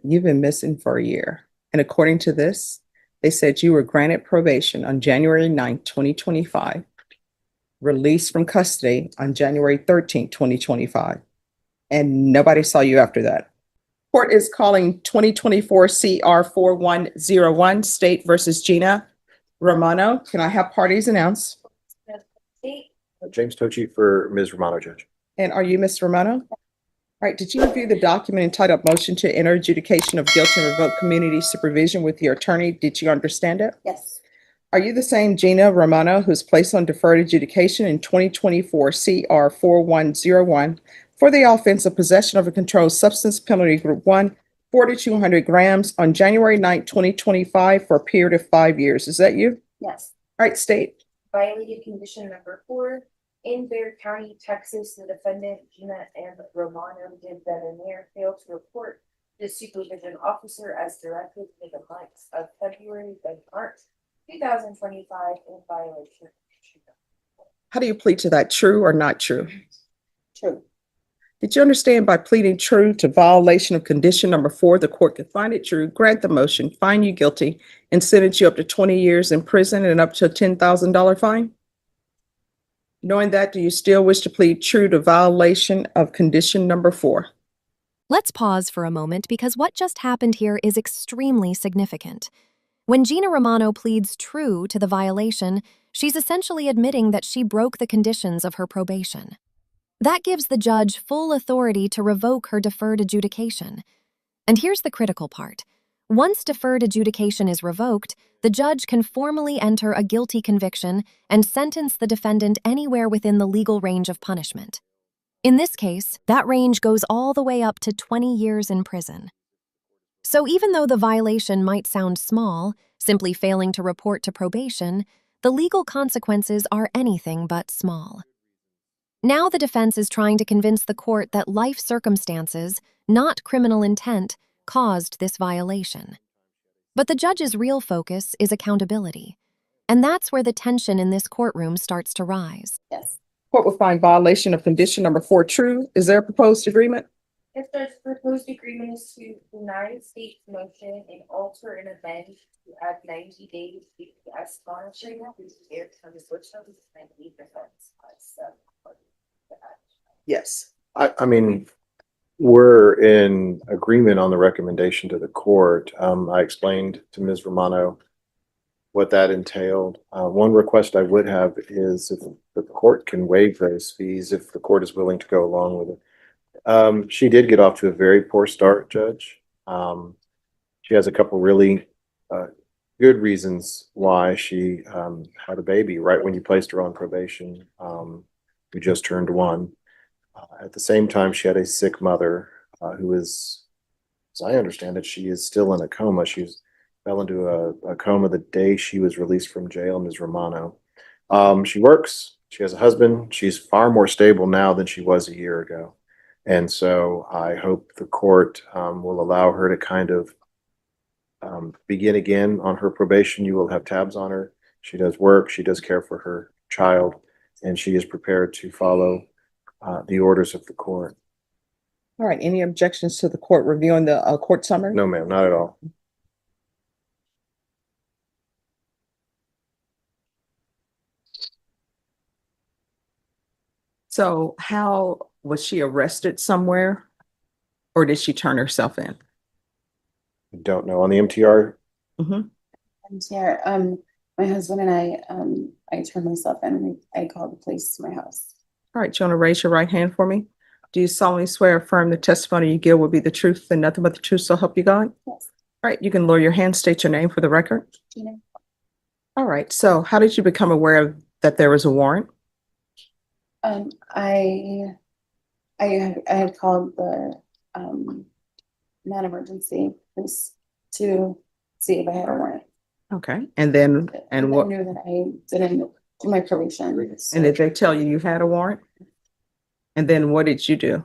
You've been missing for a year. And according to this, they said you were granted probation on January 9th, 2025, released from custody on January 13th, 2025, and nobody saw you after that. Court is calling 2024 CR 4101 State versus Gina Romano. Can I have parties announced? James Tochi for Ms. Romano, Judge. And are you Ms. Romano? All right, did you review the document entitled Motion to Enter Adjudication of Guilt and Revoke Community Supervision with your attorney? Did you understand it? Yes. Are you the same Gina Romano who's placed on deferred adjudication in 2024 CR 4101 for the offense of possession of a controlled substance, penalty group 1, 4,200 grams on January 9th, 2025 for a period of 5 years? Is that you? Yes. All right, state. Violated condition number 4. In Bexar County, Texas, the defendant, Gina M. Romano, did veterinary fail to report the supervision officer as directed in the months of February and March 2025 in violation. How do you plead to that? True or not true? True. Did you understand by pleading true to violation of condition number 4, the court could find it true, grant the motion, find you guilty, and sentence you up to 20 years in prison and up to a $10,000 fine? Knowing that, do you still wish to plead true to violation of condition number 4? Let's pause for a moment because what just happened here is extremely significant. When Gina Romano pleads true to the violation, she's essentially admitting that she broke the conditions of her probation. That gives the judge full authority to revoke her deferred adjudication. And here's the critical part. Once deferred adjudication is revoked, the judge can formally enter a guilty conviction and sentence the defendant anywhere within the legal range of punishment. In this case, that range goes all the way up to 20 years in prison. So even though the violation might sound small, simply failing to report to probation, the legal consequences are anything but small. Now the defense is trying to convince the court that life circumstances, not criminal intent, caused this violation. But the judge's real focus is accountability. And that's where the tension in this courtroom starts to rise. Yes. Court will find violation of condition number 4 true. Is there a proposed agreement? If the proposed agreement is to deny the state's motion and alter and amend to add 90 days BPS monitoring, which is air time switch notice and 8%. Yes. I mean, we're in agreement on the recommendation to the court. I explained to Ms. Romano what that entailed. One request I would have is if the court can waive those fees if the court is willing to go along with it. She did get off to a very poor start, Judge. She has a couple really good reasons why she had a baby right when you placed her on probation. Who just turned 1. At the same time, she had a sick mother who is, as I understand it, she is still in a coma. She fell into a coma the day she was released from jail, Ms. Romano. She works. She has a husband. She's far more stable now than she was a year ago. And so I hope the court will allow her to kind of begin again on her probation. You will have tabs on her. She does work. She does care for her child. And she is prepared to follow the orders of the court. All right. Any objections to the court reviewing the court summary? No, ma'am, not at all. So how was she arrested somewhere or did she turn herself in? I don't know. On the MTR, Mm-hmm. Yeah, my husband and I turned myself in. I called the police to my house. All right. Do you want to raise your right hand for me? Do you solemnly swear or affirm the testimony you give will be the truth and nothing but the truth, so help you God? Yes. All right. You can lower your hand, state your name for the record. Gina. All right. So how did you become aware of that there was a warrant? I had called the non-emergency police to see if I had a warrant. Okay. And then, and what, I knew that I didn't do my probation. and did they tell you had a warrant? And then what did you do?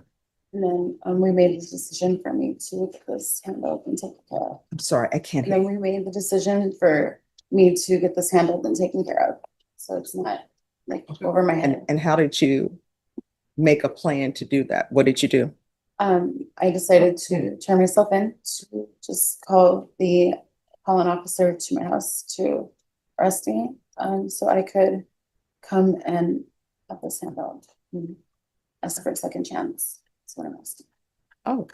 And then we made the decision for me to get this handled and taken care of. I'm sorry, I can't And hear. then we made the decision for me to get this handled and taken care of. So it's not like over my head. And how did you make a plan to do that? What did you do? I decided to turn myself in, to just call an officer to my house to arrest me, so I could come and have this handled. Ask for a second chance. That's what I'm asking. Oh.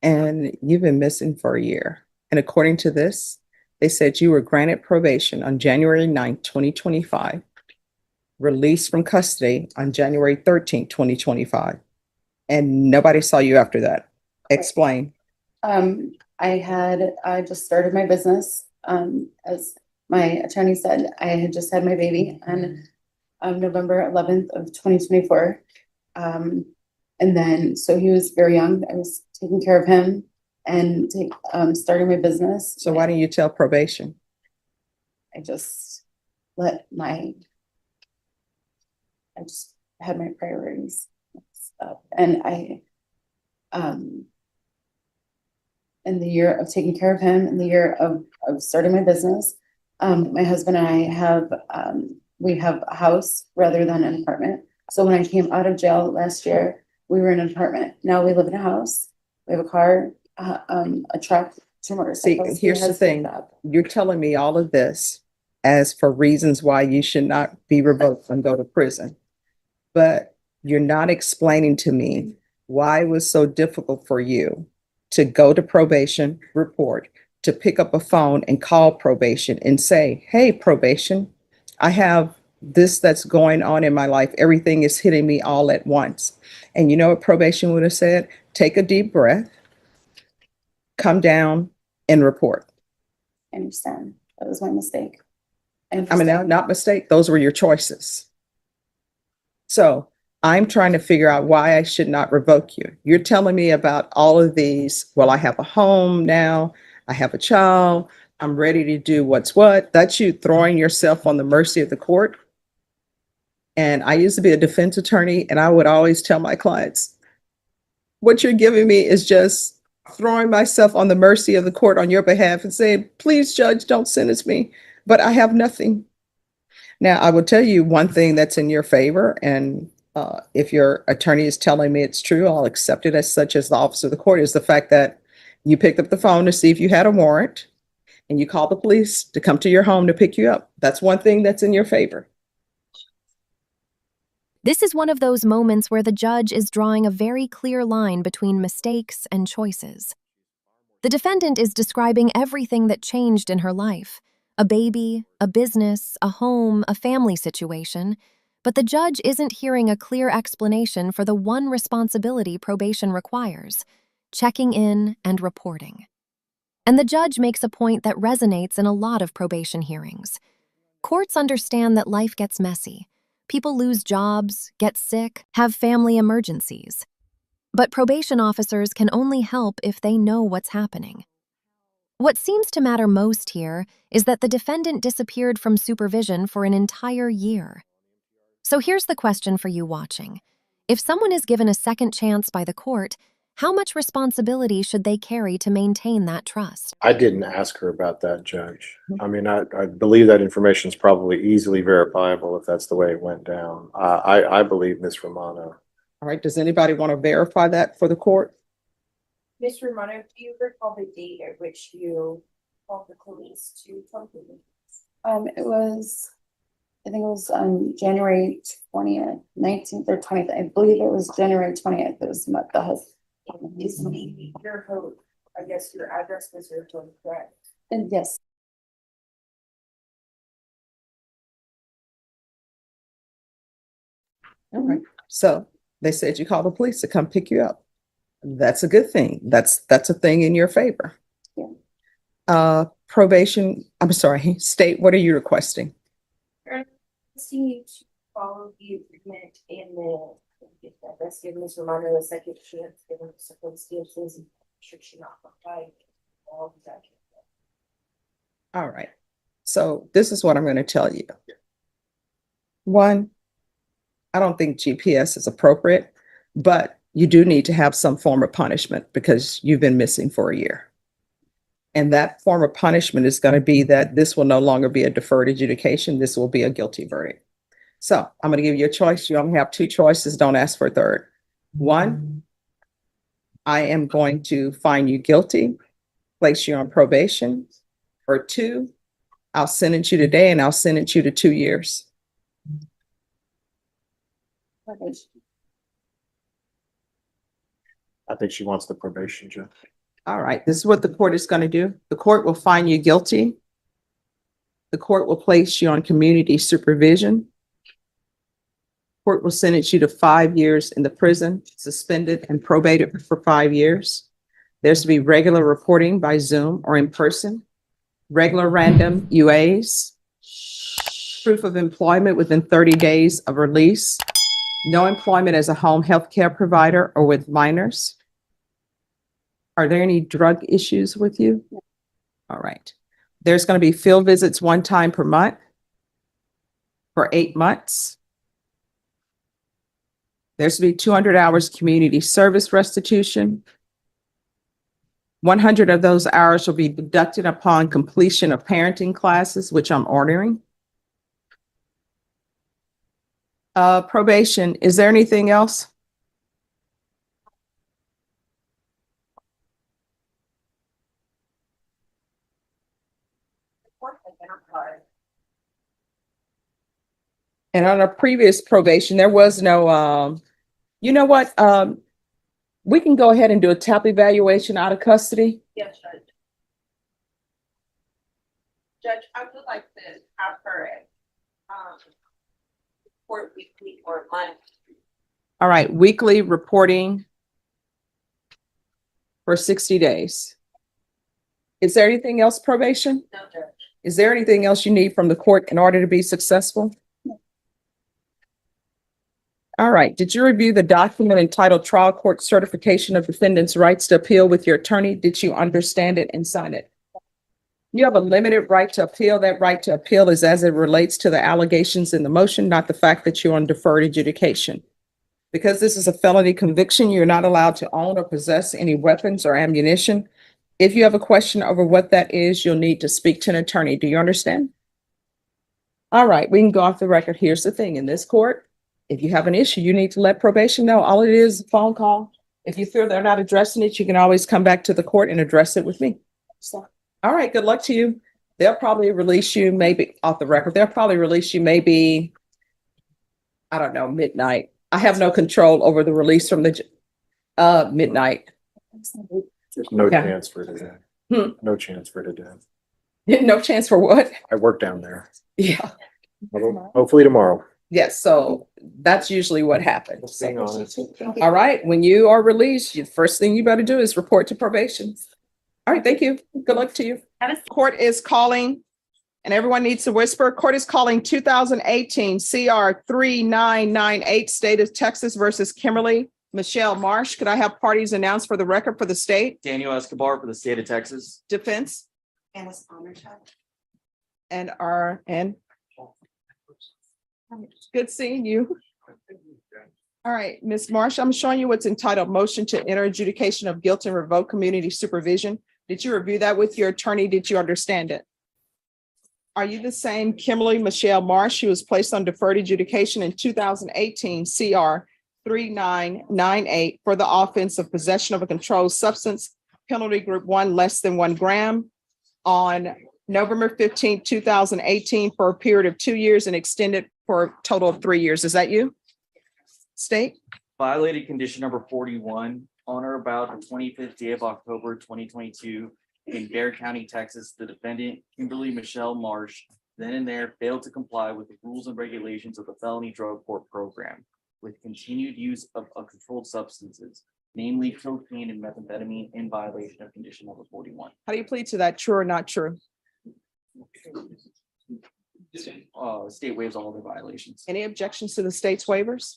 And you've been missing for a year. And according to this, they said you were granted probation on January 9th, 2025, released from custody on January 13th, 2025, and nobody saw you after that. Explain. I just started my business. As my attorney said, I had just had my baby on November 11th of 2024. And then, so he was very young. I was taking care of him and starting my business. So why didn't you tell probation? I just had my priorities up, and in the year of taking care of him, in the year of starting my business, my husband and I we have a house rather than an apartment. So when I came out of jail last year, we were in an apartment. Now we live in a house. We have a car, a truck, 2 motorcycles. See, here's the thing. You're telling me all of this as for reasons why you should not be revoked and go to prison. But you're not explaining to me why it was so difficult for you to go to probation, report, to pick up a phone and call probation and say, hey, probation, I have this that's going on in my life. Everything is hitting me all at once. And you know what probation would have said? Take a deep breath, come down and report. I understand. That was my mistake. I mean, not mistake. Those were your choices. So I'm trying to figure out why I should not revoke you. You're telling me about all of these. Well, I have a home now. I have a child. I'm ready to do what's what. That's you throwing yourself on the mercy of the court. And I used to be a defense attorney, and I would always tell my clients, what you're giving me is just throwing myself on the mercy of the court on your behalf and saying, please, judge, don't sentence me. But I have nothing. Now, I will tell you one thing that's in your favor, and if your attorney is telling me it's true, I'll accept it as such as the officer of the court, is the fact that you picked up the phone to see if you had a warrant and you called the police to come to your home to pick you up. That's one thing that's in your favor. This is one of those moments where the judge is drawing a very clear line between mistakes and choices. The defendant is describing everything that changed in her life: a baby, a business, a home, a family situation. But the judge isn't hearing a clear explanation for the one responsibility probation requires: checking in and reporting. And the judge makes a point that resonates in a lot of probation hearings. Courts understand that life gets messy. People lose jobs, get sick, have family emergencies. But probation officers can only help if they know what's happening. What seems to matter most here is that the defendant disappeared from supervision for an entire year. So here's the question for you watching. If someone is given a second chance by the court, how much responsibility should they carry to maintain that trust? I didn't ask her about that, Judge. I mean, I believe that information is probably easily verifiable if that's the way it went down. I believe Ms. Romano. All right. Does anybody want to verify that for the court? Ms. Romano, do you recall the date at which you called the police to tell the police? I think it was January 20th, 19th or 20th. I believe it was January 20th. It was the husband. Is your home, I guess your address was your home, correct? And yes. All right. So they said you called the police to come pick you up. That's a good thing. That's a thing in your favor. Yeah. Probation, I'm sorry, state, what are you requesting? I'm asking you to follow the agreement and the let's give Ms. Romano a second chance, given the circumstances, and should she not comply, all of that. All right. So this is what I'm going to tell you. One, I don't think GPS is appropriate, but you do need to have some form of punishment because you've been missing for a year. And that form of punishment is going to be that this will no longer be a deferred adjudication. This will be a guilty verdict. So I'm going to give you a choice. You only have two choices. Don't ask for a third. One, I am going to find you guilty, place you on probation, or two, I'll sentence you today and I'll sentence you to 2 years. I think she wants the probation, Judge. All right, this is what the court is going to do. The court will find you guilty. The court will place you on community supervision. Court will sentence you to 5 years in the prison, suspended and probated for 5 years. There's to be regular reporting by Zoom or in person, regular random UAs, proof of employment within 30 days of release, no employment as a home health care provider or with minors. Are there any drug issues with you? All right. There's going to be field visits 1 time per month for 8 months. There's to be 200 hours community service restitution. 100 of those hours will be deducted upon completion of parenting classes, which I'm ordering. Probation, is there anything else? And on a previous probation, there was no, you know what? We can go ahead and do a TAP evaluation out of custody. Yes, Judge. Judge, I would like to have her report weekly or monthly. All right, weekly reporting for 60 days. Is there anything else, probation? No, Judge. Is there anything else you need from the court in order to be successful? All right, did you review the document entitled Trial Court Certification of Defendant's Rights to Appeal with your attorney? Did you understand it and sign it? You have a limited right to appeal. That right to appeal is as it relates to the allegations in the motion, not the fact that you're on deferred adjudication. Because this is a felony conviction, you're not allowed to own or possess any weapons or ammunition. If you have a question over what that is, you'll need to speak to an attorney. Do you understand? All right, we can go off the record. Here's the thing, in this court, if you have an issue, you need to let probation know. All it is a phone call. If you feel they're not addressing it, you can always come back to the court and address it with me. All right, good luck to you. They'll probably release you maybe off the record. They'll probably release you maybe, I don't know, midnight. I have no control over the release from the midnight. There's no Yeah. chance for today. No chance for today. No chance for what? I work down there. Yeah. Hopefully tomorrow. Yes, so that's usually what happens. Being honest. All right, when you are released, the first thing you better do is report to probation. All right, thank you. Good luck to you. Court is calling, and everyone needs to whisper. Court is calling 2018 CR 3998, State of Texas versus Kimberly Michelle Marsh. Could I have parties announced for the record for the state? Daniel Escobar for the state of Texas. Defense and good seeing you. All right, Ms. Marsh, I'm showing you what's entitled Motion to Enter Adjudication of Guilt and Revoke Community Supervision. Did you review that with your attorney? Did you understand it? Are you the same Kimberly Michelle Marsh who was placed on deferred adjudication in 2018 CR 3998 for the offense of possession of a controlled substance, penalty group 1 less than 1 gram, on November 15, 2018 for a period of 2 years and extended for a total of 3 years? Is that you? State? Violated condition number 41 on or about the 25th day of October 2022 in Bexar County, Texas. The defendant, Kimberly Michelle Marsh, then and there failed to comply with the rules and regulations of the felony drug court program with continued use of controlled substances, namely cocaine and methamphetamine, in violation of condition number 41. How do you plead to that? True or not true? State waives all the violations. Any objections to the state's waivers?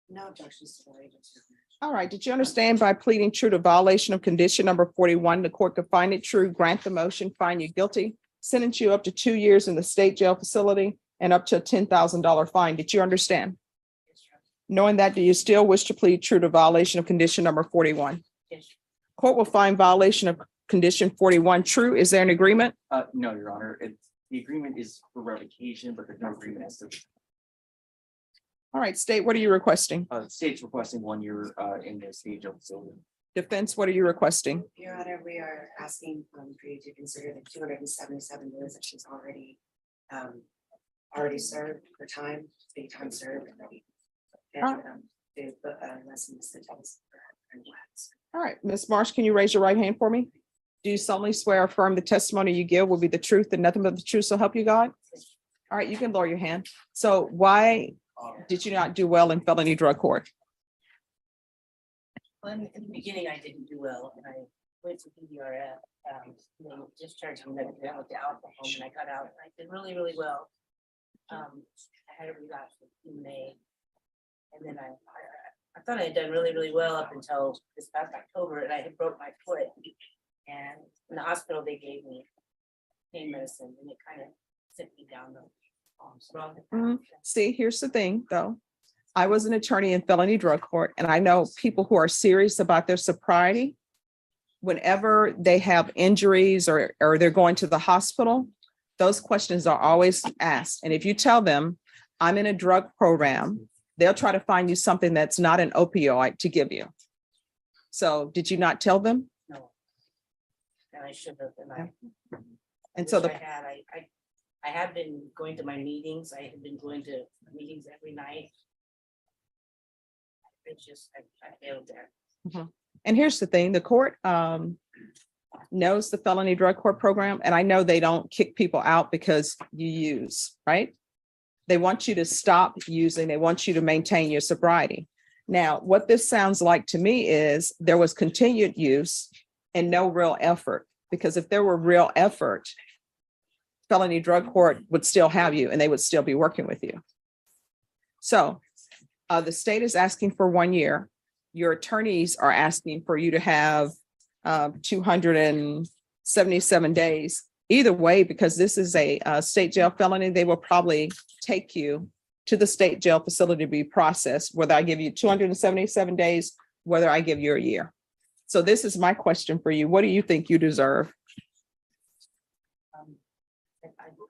No objections to the waivers. All right, did you understand by pleading true to violation of condition number 41, the court could find it true, grant the motion, find you guilty, sentence you up to 2 years in the state jail facility and up to a $10,000 fine. Did you understand? Knowing that, do you still wish to plead true to violation of condition number 41? Yes. Court will find violation of condition 41 true. Is there an agreement? No, Your Honor. The agreement is for revocation, but there's no agreement as to. All right, state, what are you requesting? The state's requesting 1 year in the state jail facility. Defense, what are you requesting? Your Honor, we are asking for you to consider the 277 days that she's already served her time, big time served. And to lessen the sentence for her. All right, Ms. Marsh, can you raise your right hand for me? Do you solemnly swear or affirm the testimony you give will be the truth and nothing but the truth, so help you God? All right, you can lower your hand. So why did you not do well in felony drug court? Well, in the beginning, I didn't do well, and I went to PDRF. They discharged me, I went to alcohol, and I got out, and I did really, really well. I had a relapse in May. And then I thought I had done really, really well up until this past October, and I had broke my foot. And in the hospital, they gave me pain medicine, and it kind of sent me down the wrong path. See, here's the thing, though. I was an attorney in felony drug court, and I know people who are serious about their sobriety, whenever they have injuries or they're going to the hospital, those questions are always asked. And if you tell them, I'm in a drug program, they'll try to find you something that's not an opioid to give you. So did you not tell them? No. And I should have, and And so I have been going to my meetings. I have been going to meetings every night. It's just, I failed there. and here's the thing, the court knows the felony drug court program, and I know they don't kick people out because you use, right? They want you to stop using, they want you to maintain your sobriety. Now, what this sounds like to me is there was continued use and no real effort, because if there were real effort, felony drug court would still have you and they would still be working with you. So the state is asking for 1 year. Your attorneys are asking for you to have 277 days. Either way, because this is a state jail felony, they will probably take you to the state jail facility to be processed, whether I give you 277 days, whether I give you a year. So this is my question for you. What do you think you deserve?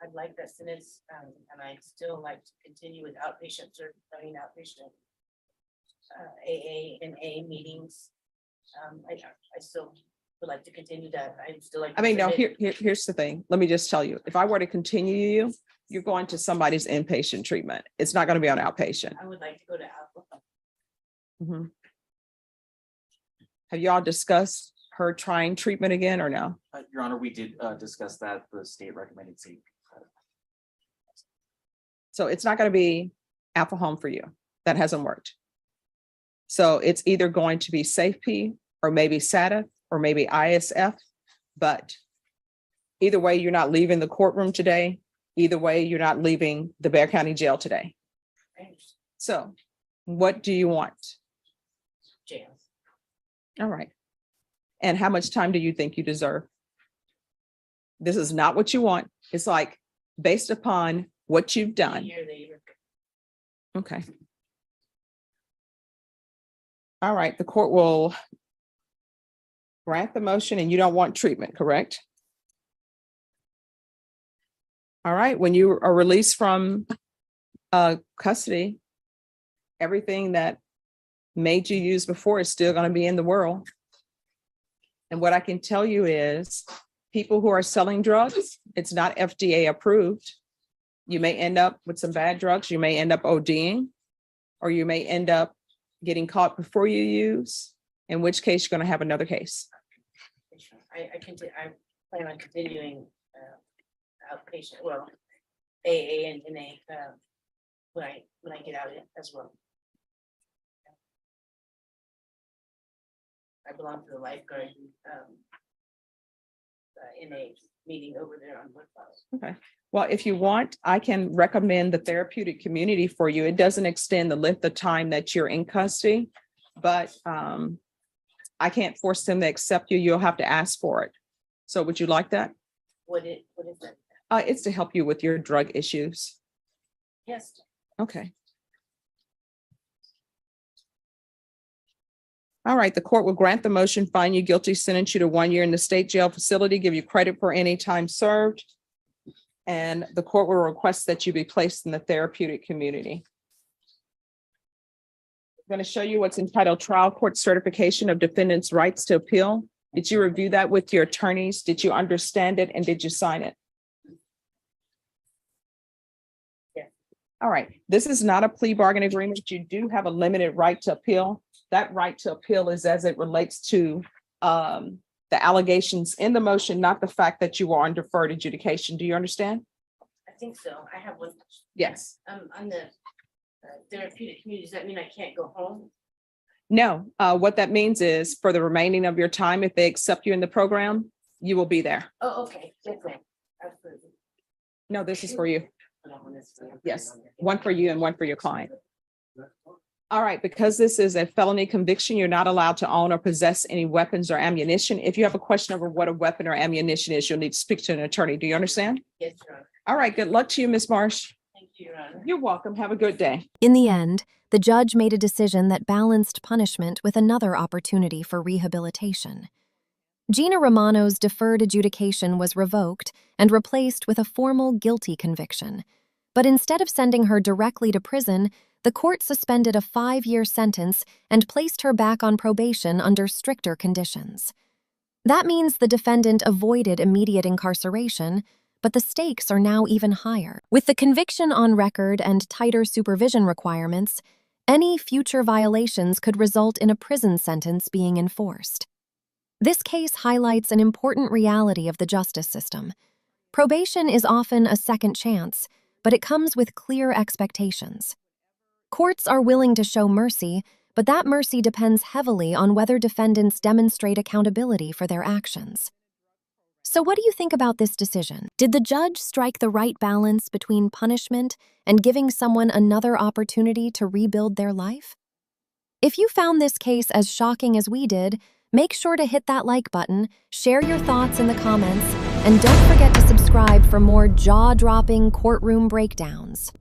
I'd like that sentence, and I'd still like to continue with outpatient, certifying outpatient AA and A meetings. I still would like to continue that. I'd still like. I mean, no, here's the thing. Let me just tell you, if I were to continue you, you're going to somebody's inpatient treatment. It's not going to be on outpatient. I would like to go to alcohol. Have you all discussed her trying treatment again or no? Your Honor, we did discuss that. The state recommended safe. So it's not going to be Alpha Home for you. That hasn't worked. So it's either going to be Safe P or maybe SATA or maybe ISF, but either way, you're not leaving the courtroom today. Either way, you're not leaving the Bexar County Jail today. So what do you want? Jail. All right. And how much time do you think you deserve? This is not what you want. It's like based upon what you've done. Okay. All right, the court will grant the motion and you don't want treatment, correct? All right, when you are released from custody, everything that made you use before is still going to be in the world. And what I can tell you is people who are selling drugs, it's not FDA approved. You may end up with some bad drugs. You may end up ODing, or you may end up getting caught before you use, in which case you're going to have another case. I plan on continuing outpatient, well, AA and NA when I get out as well. I belong to the lifeguard NA meeting over there on Woodhouse. Okay. Well, if you want, I can recommend the therapeutic community for you. It doesn't extend the length of time that you're in custody, but I can't force them to accept you. You'll have to ask for it. So would you like that? What is that? It's to help you with your drug issues. Yes. Okay. All right, the court will grant the motion, find you guilty, sentence you to 1 year in the state jail facility, give you credit for any time served. And the court will request that you be placed in the therapeutic community. going to show you what's entitled Trial Court Certification of Defendant's Rights to Appeal. Did you review that with your attorneys? Did you understand it and did you sign it? Yeah. All right, this is not a plea bargain agreement. You do have a limited right to appeal. That right to appeal is as it relates to the allegations in the motion, not the fact that you are on deferred adjudication. Do you understand? I think so. I have one. Yes. On the therapeutic community, does that mean I can't go home? No, what that means is for the remaining of your time, if they accept you in the program, you will be there. Oh, okay. Yes, ma'am. Absolutely. No, this is for you. No, this is- Yes, one for you and one for your client. All right, because this is a felony conviction, you're not allowed to own or possess any weapons or ammunition. If you have a question over what a weapon or ammunition is, you'll need to speak to an attorney. Do you understand? Yes, Your Honor. All right, good luck to you, Ms. Marsh. Thank you, Your Honor. You're welcome. Have a good day. In the end, the judge made a decision that balanced punishment with another opportunity for rehabilitation. Gina Romano's deferred adjudication was revoked and replaced with a formal guilty conviction. But instead of sending her directly to prison, the court suspended a 5-year sentence and placed her back on probation under stricter conditions. That means the defendant avoided immediate incarceration, but the stakes are now even higher. With the conviction on record and tighter supervision requirements, any future violations could result in a prison sentence being enforced. This case highlights an important reality of the justice system. Probation is often a second chance, but it comes with clear expectations. Courts are willing to show mercy, but that mercy depends heavily on whether defendants demonstrate accountability for their actions. So what do you think about this decision? Did the judge strike the right balance between punishment and giving someone another opportunity to rebuild their life? If you found this case as shocking as we did, make sure to hit that like button, share your thoughts in the comments, and don't forget to subscribe for more jaw-dropping courtroom breakdowns.